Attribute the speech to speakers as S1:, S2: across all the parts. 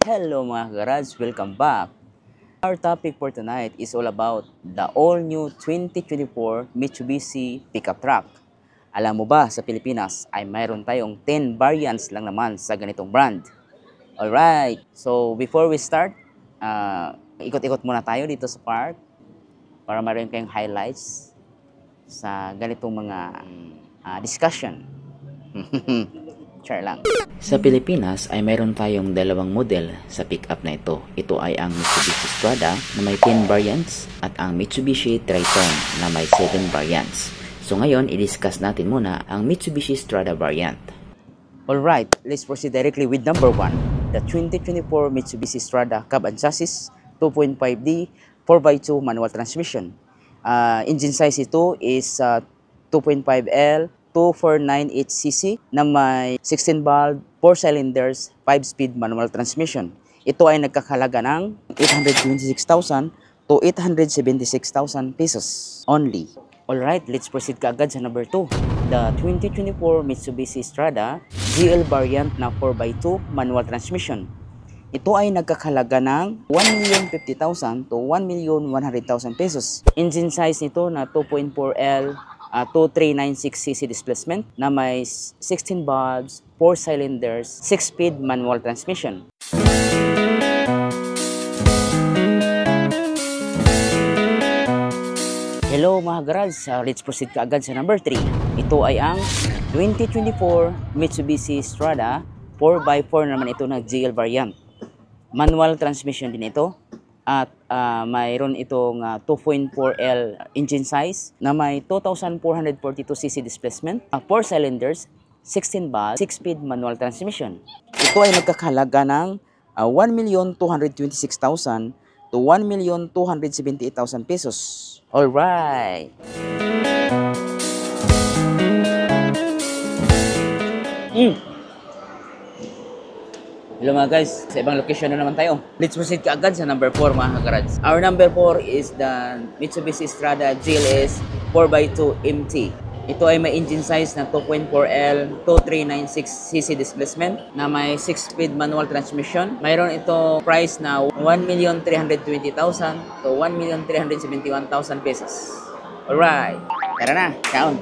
S1: Hello mga garage, welcome back. Our topic for tonight is all about the all-new 2024 Mitsubishi pickup truck. Alam mo ba, sa Pilipinas ay mayroon tayong 10 variants lang naman sa ganitong brand. Alright, so before we start, ikot-ikot muna tayo dito sa park para mayroon kayong highlights sa ganitong mga discussion. Char lang. Sa Pilipinas ay mayroon tayong dalawang model sa pickup na ito. Ito ay ang Mitsubishi Strada na may 10 variants at ang Mitsubishi Triton na may 7 variants. So ngayon, i-discuss natin muna ang Mitsubishi Strada variant. Alright, let's proceed directly with number 1, the 2024 Mitsubishi Strada Cab and Chassis 2.5D 4x2 manual transmission. Engine size ito is 2.5L 2498cc na may 16 valve, 4 cylinders, 5-speed manual transmission. Ito ay nagkakahalaga ng 826,000 to 876,000 pesos only. Alright, let's proceed kaagad sa number 2. The 2024 Mitsubishi Strada GL variant na 4x2 manual transmission. Ito ay nagkakahalaga ng 1,050,000 to 1,100,000 pesos. Engine size nito na 2.4L 2396cc displacement na may 16 valves, 4 cylinders, 6-speed manual transmission. Hello mga garage, let's proceed kaagad sa number 3. Ito ay ang 2024 Mitsubishi Strada 4x4 naman ito na GL variant. Manual transmission din ito. At mayroon itong 2.4L engine size na may 2,442cc displacement, 4 cylinders, 16 valves, 6-speed manual transmission. Ito ay nagkakahalaga ng 1,226,000 to 1,278,000 pesos. Alright! Hello mga guys, sa ibang location na naman tayo. Let's proceed kaagad sa number 4 mga garage. Our number 4 is the Mitsubishi Strada GLS 4x2 MT. Ito ay may engine size na 2.4L 2396cc displacement na may 6-speed manual transmission. Mayroon ito price na 1,320,000 to 1,371,000 pesos. Alright, tara na, count.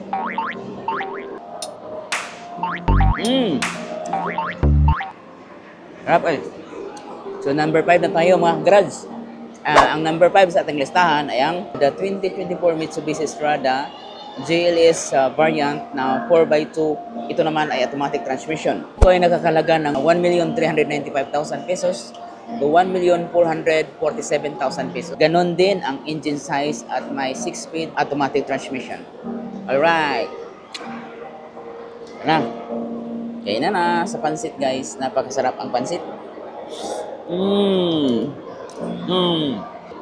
S1: Harap ay. So number 5 na tayo mga garage. Ang number 5 sa ating listahan ay ang the 2024 Mitsubishi Strada GLS variant na 4x2. Ito naman ay automatic transmission. Ito ay nakakalaga ng 1,395,000 pesos to 1,447,000 pesos. Ganon din ang engine size at may 6-speed automatic transmission. Alright. Na. Kaya na sa pansit guys, napakasarap ang pansit.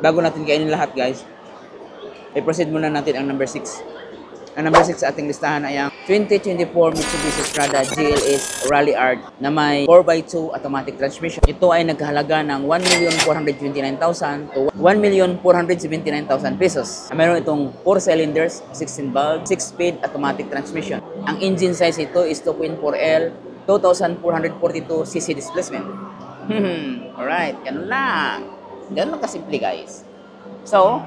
S1: Bago natin kainin lahat guys, i-proceed muna natin ang number 6. Ang number 6 sa ating listahan ay ang 2024 Mitsubishi Strada GLS Rally Art na may 4x2 automatic transmission. Ito ay nagkahalaga ng 1,429,000 to 1,479,000 pesos. Mayroon itong 4 cylinders, 16 valves, 6-speed automatic transmission. Ang engine size ito is 2.4L 2,442cc displacement. Alright, ganun lang. Ganun lang kasimple guys. So,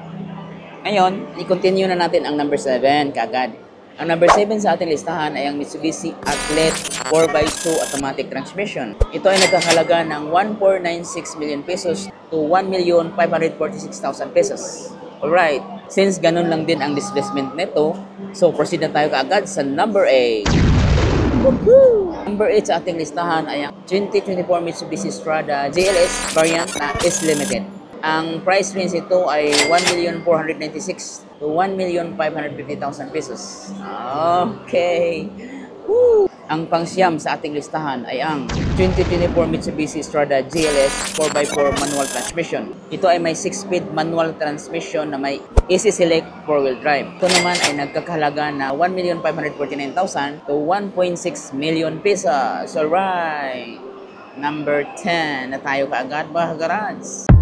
S1: ngayon, i-continue na natin ang number 7 kaagad. Ang number 7 sa ating listahan ay ang Mitsubishi Athlete 4x2 automatic transmission. Ito ay nagkakalaga ng 1,496 million pesos to 1,546,000 pesos. Alright, since ganun lang din ang displacement nito, so proceed na tayo kaagad sa number 8. Woohoo! Number 8 sa ating listahan ay ang 2024 Mitsubishi Strada GLS variant na is limited. Ang price range ito ay 1,496,000 to 1,550,000 pesos. Okay. Woo! Ang pangsyam sa ating listahan ay ang 2024 Mitsubishi Strada GLS 4x4 manual transmission. Ito ay may 6-speed manual transmission na may Easy Select 4-wheel drive. Ito naman ay nagkakahalaga na 1,549,000 to 1.6 million pesos. Alright. Number 10 na tayo kaagad mga garage.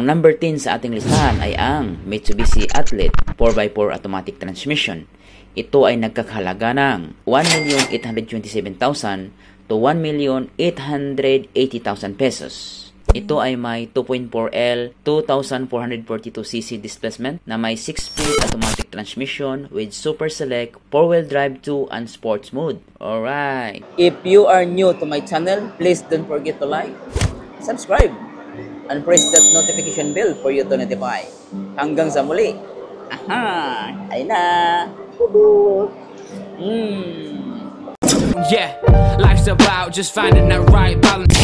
S1: Ang number 10 sa ating listahan ay ang Mitsubishi Athlete 4x4 automatic transmission. Ito ay nagkakahalaga ng 1,827,000 to 1,880,000 pesos. Ito ay may 2.4L 2,442cc displacement na may 6-speed automatic transmission with Super Select 4-wheel drive 2 and sports mode. Alright! If you are new to my channel, please don't forget to like, subscribe, and press that notification bell for you to notify. Hanggang sa muli! Aha! Ayun na! Woohoo!
S2: Yeah, life's about just finding that right balance.